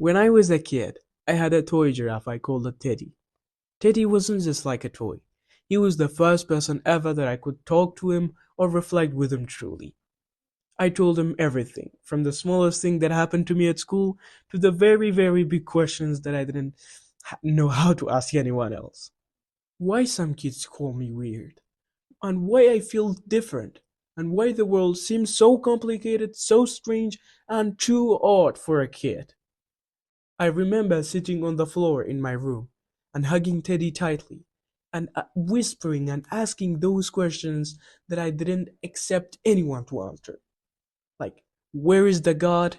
When I was a kid, I had a toy giraffe I called it Teddy. Teddy wasn't just like a toy. He was the first person ever that I could talk to him or reflect with him truly. I told him everything, from the smallest thing that happened to me at school to the very, very big questions that I didn't know how to ask anyone else. Why some kids call me weird, and why I feel different, and why the world seems so complicated, so strange, and too odd for a kid. I remember sitting on the floor in my room and hugging Teddy tightly and whispering and asking those questions that I didn't accept anyone to answer. Like, where is the God?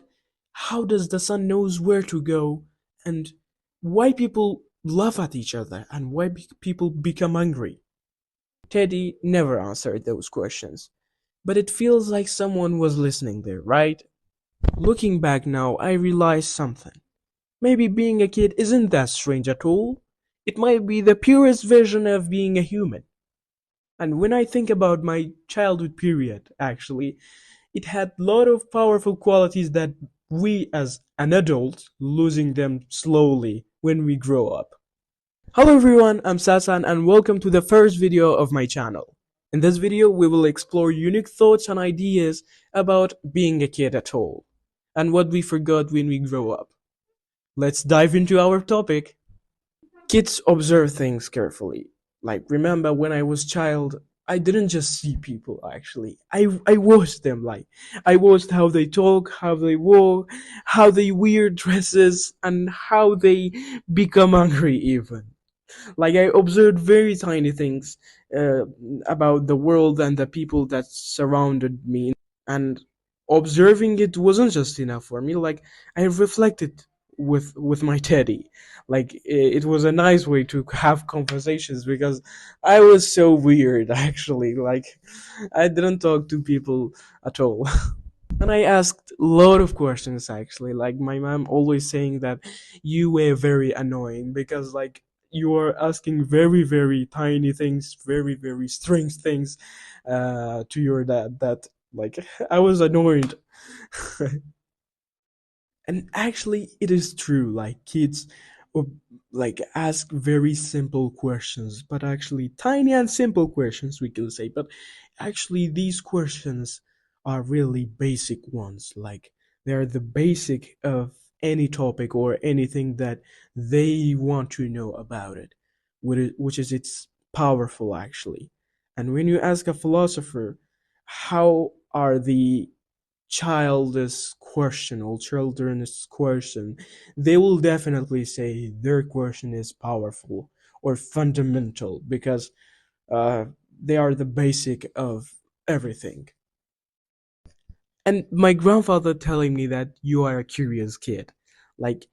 How does the sun knows where to go? And why people laugh at each other and why people become angry? Teddy never answered those questions, but it feels like someone was listening there, right? Looking back now, I realize something. Maybe being a kid isn't that strange at all. It might be the purest version of being a human. And when I think about my childhood period, actually, it had a lot of powerful qualities that we as an adult losing them slowly when we grow up. Hello everyone, I'm Sasan and welcome to the first video of my channel. In this video, we will explore unique thoughts and ideas about being a kid at all and what we forgot when we grow up. Let's dive into our topic. Kids observe things carefully. Like remember when I was child, I didn't just see people actually. I watched them like I watched how they talk, how they walk, how they wear dresses and how they become angry even. Like I observed very tiny things uh, about the world and the people that surrounded me, and observing it wasn't just enough for me. Like I reflected with my Teddy. Like it was a nice way to have conversations because I was so weird actually. Like I didn't talk to people at all. And I asked a lot of questions actually. Like my mom always saying that you were very annoying because like you are asking very very tiny things, very very strange things to your dad that like I was annoyed. And actually it is true like kids uh, like ask very simple questions, but actually tiny and simple questions we could say, but actually these questions are really basic ones. Like they're the basic of any topic or anything that they want to know about it, which is it's powerful actually. And when you ask a philosopher how are the childish question or children's question, they will definitely say their question is powerful or fundamental because uh, they are the basic of everything. And my grandfather telling me that you are a curious kid, like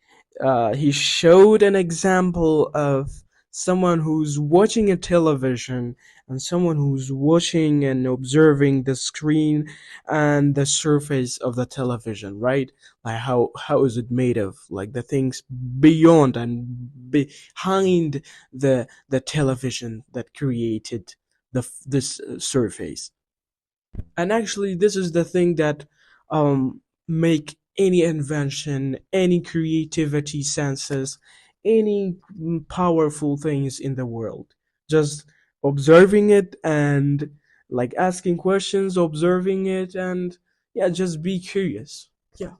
he showed an example of someone who's watching a television and someone who's watching and observing the screen and the surface of the television, right? Like how is it made of, like the things beyond and behind the television that created this surface. And actually this is the thing that make any invention, any creativity senses, any powerful things in the world, just observing it and like asking questions, observing it, and yeah, just be curious. Yeah.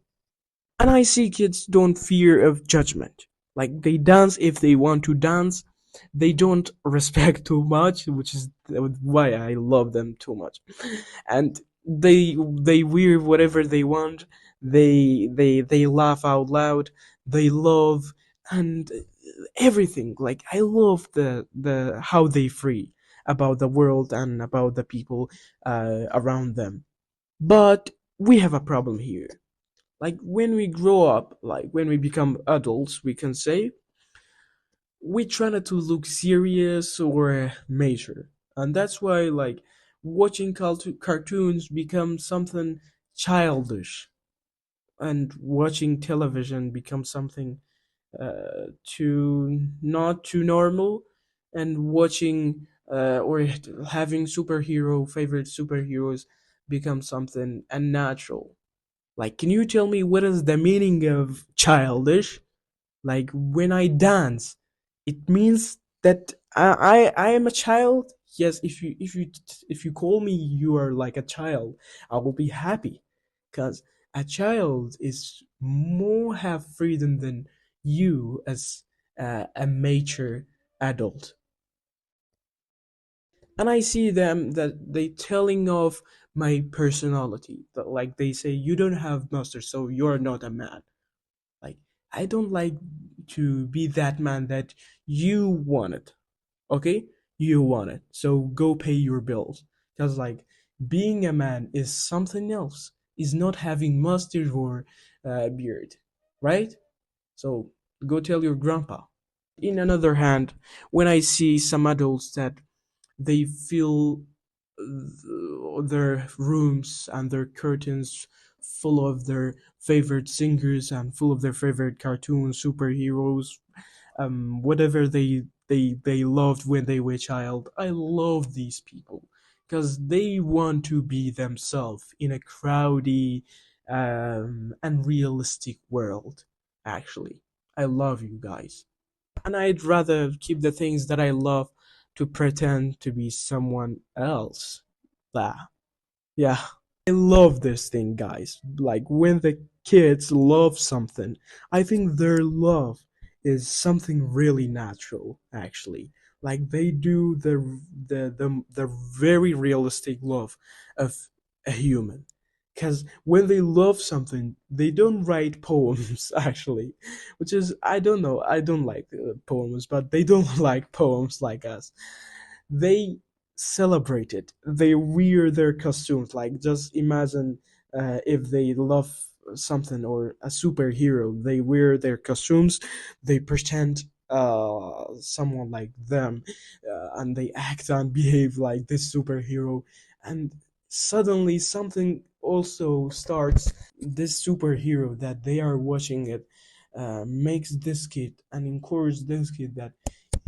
And I see kids don't fear of judgment. Like they dance if they want to dance. They don't respect too much, which is why I love them too much. And they wear whatever they want. They laugh out loud. They love and everything. Like I love the how they free about the world and about the people around them. But we have a problem here. Like when we grow up, like when we become adults, we can say we try not to look serious or major, and that's why like watching cartoons becomes something childish, and watching television becomes something too not too normal, and watching or having superhero favorite superheroes becomes something unnatural. Like, can you tell me what is the meaning of childish? Like when I dance, it means that I am a child. Yes, if you call me you are like a child, I will be happy, because a child is more have freedom than you as a mature adult. And I see them that they telling of my personality. That like they say you don't have master, so you're not a man. Like, I don't like to be that man that you wanted. Okay? You want it. So go pay your bills. Because, like, being a man is something else. Is not having mustache or beard. Right? So go tell your grandpa. In another hand, when I see some adults that they fill their rooms and their curtains full of their favorite singers and full of their favorite cartoons, superheroes, whatever they loved when they were a child. I love these people because they want to be themselves in a crowdy and realistic world. Actually, I love you guys, and I'd rather keep the things that I love to pretend to be someone else. Blah. Yeah. I love this thing, guys. Like when the kids love something, I think their love is something really natural, actually. Like they do the very realistic love of a human. Because when they love something, they don't write poems, actually, which is, I don't know, I don't like poems, but they don't like poems like us. They celebrate it. They wear their costumes. Like just imagine if they love something or a superhero, they wear their costumes, they pretend someone like them, and they act and behave like this superhero, and suddenly something also starts. This superhero that they are watching it makes this kid and encourages this kid that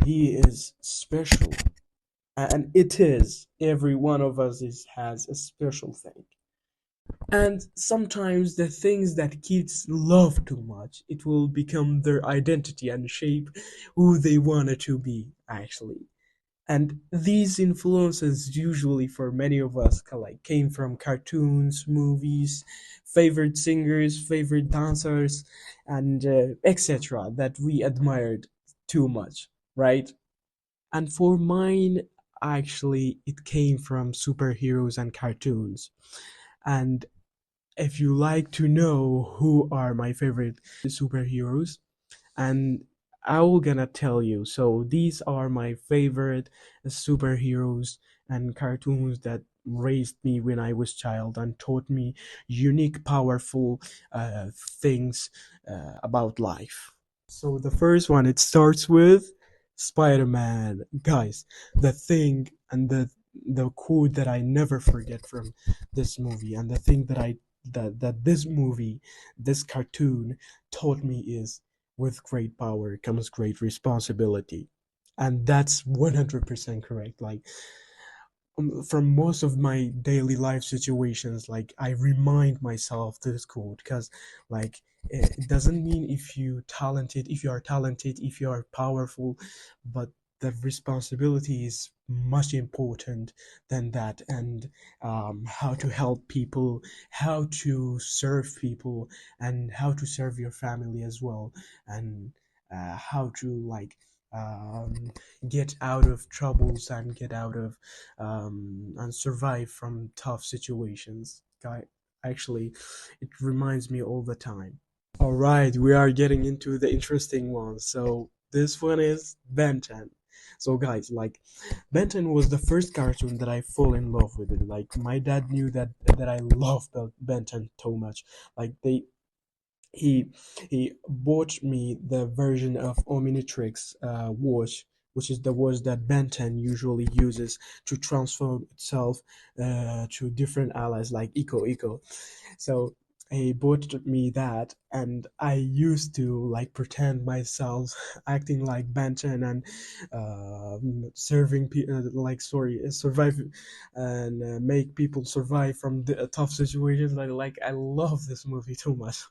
he is special, and it is, every one of us has a special thing. And sometimes the things that kids love too much, it will become their identity and shape who they wanted to be, actually. And these influences usually for many of us like came from cartoons, movies, favorite singers, favorite dancers, and etc. that we admired too much, right? And for mine, actually, it came from superheroes and cartoons. And if you like to know who are my favorite superheroes, and I will gonna tell you. So these are my favorite superheroes and cartoons that raised me when I was child and taught me unique, powerful things about life. So the first one, it starts with Spider-Man. Guys, the thing and the quote that I never forget from this movie, and the thing that this movie, this cartoon taught me is, with great power comes great responsibility. And that's 100% correct. Like, from most of my daily life situations, like I remind myself this quote, because like it doesn't mean if you are talented, if you are powerful, but the responsibility is much important than that. And how to help people, how to serve people, and how to serve your family as well, and how to like um, get out of troubles and get out of and survive from tough situations. Actually, it reminds me all the time. All right, we are getting into the interesting one. So this one is Ben 10. So guys, like Ben 10 was the first cartoon that I fall in love with it. Like my dad knew that I loved Ben 10 so much. Like he he bought me the version of Omnitrix watch, which is the watch that Ben 10 usually uses to transform itself to different allies like Eco. So he bought me that, and I used to like pretend myself acting like Benton and serving like sorry survive and make people survive from the tough situations. I love this movie too much.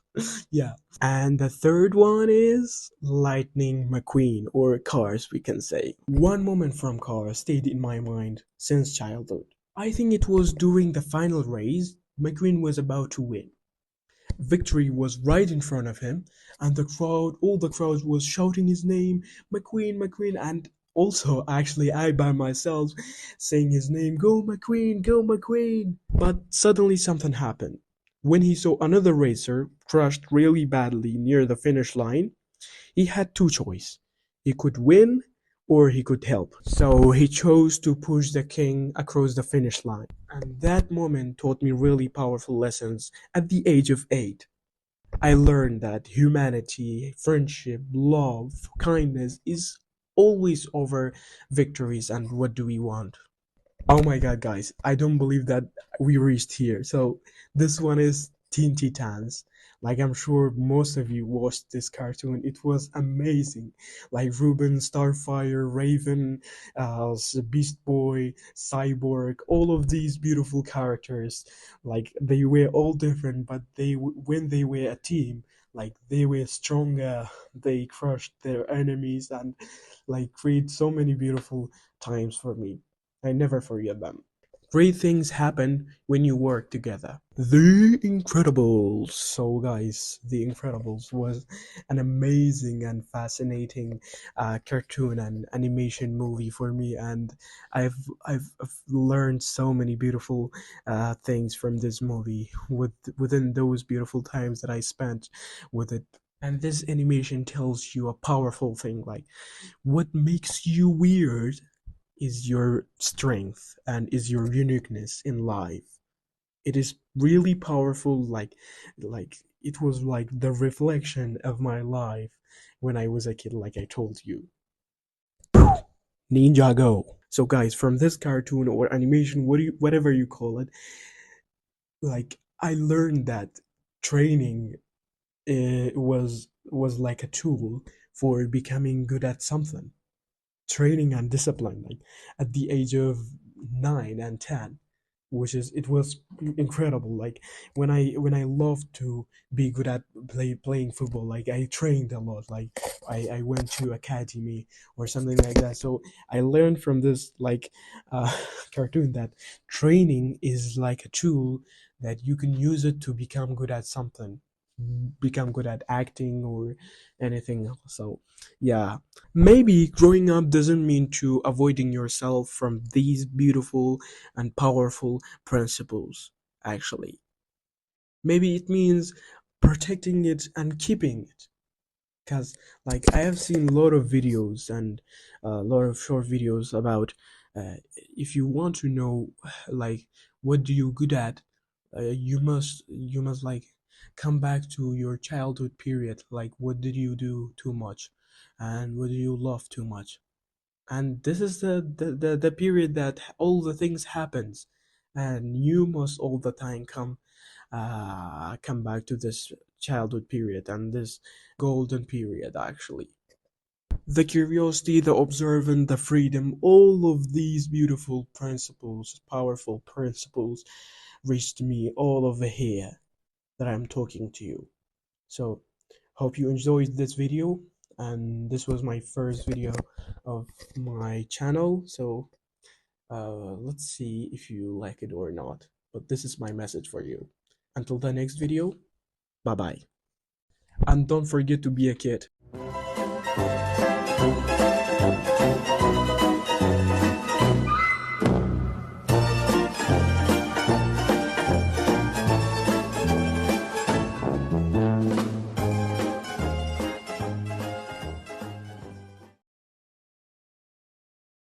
Yeah. And the third one is Lightning McQueen, or Cars, we can say. One moment from Cars stayed in my mind since childhood. I think it was during the final race. McQueen was about to win. Victory was right in front of him, and all the crowd was shouting his name, McQueen, McQueen, and also actually I by myself saying his name, go McQueen, go McQueen. But suddenly something happened. When he saw another racer crushed really badly near the finish line, he had two choices. He could win or he could help. So he chose to push the king across the finish line. And that moment taught me really powerful lessons at the age of 8. I learned that humanity, friendship, love, kindness is always over victories and what do we want. Oh my god, guys, I don't believe that we reached here. So, this one is Teen Titans. Like, I'm sure most of you watched this cartoon. It was amazing. Like, Ruben, Starfire, Raven, Beast Boy, Cyborg, all of these beautiful characters. Like, they were all different, but when they were a team, like, they were stronger. They crushed their enemies and, like, create so many beautiful times for me. I never forget them. Great things happen when you work together. The Incredibles. So, guys, The Incredibles was an amazing and fascinating cartoon and animation movie for me, and I've learned so many beautiful things from this movie within those beautiful times that I spent with it. And this animation tells you a powerful thing, like what makes you weird is your strength and is your uniqueness in life. It is really powerful, like it was like the reflection of my life when I was a kid, like I told you. Ninjago. So guys, from this cartoon or animation, whatever you call it, like I learned that training was like a tool for becoming good at something. Training and discipline, like at the age of 9 and 10, which is it was incredible. Like when I loved to be good at playing football, like I trained a lot. Like I went to academy or something like that. So I learned from this like uh, cartoon that training is like a tool that you can use it to become good at something, become good at acting or anything else. So yeah, maybe growing up doesn't mean to avoiding yourself from these beautiful and powerful principles. Actually, maybe it means protecting it and keeping it. Because, like, I have seen a lot of videos and a lot of short videos about if you want to know, like, what do you good at, you must like come back to your childhood period. Like, what did you do too much, and what do you love too much? And this is the period that all the things happens, and you must all the time come back to this childhood period and this golden period actually. The curiosity, the observant, the freedom, all of these beautiful principles, powerful principles, reached me all over here that I'm talking to you. So hope you enjoyed this video, and this was my first video of my channel. So let's see if you like it or not, but this is my message for you. Until the next video, bye bye, and don't forget to be a kid.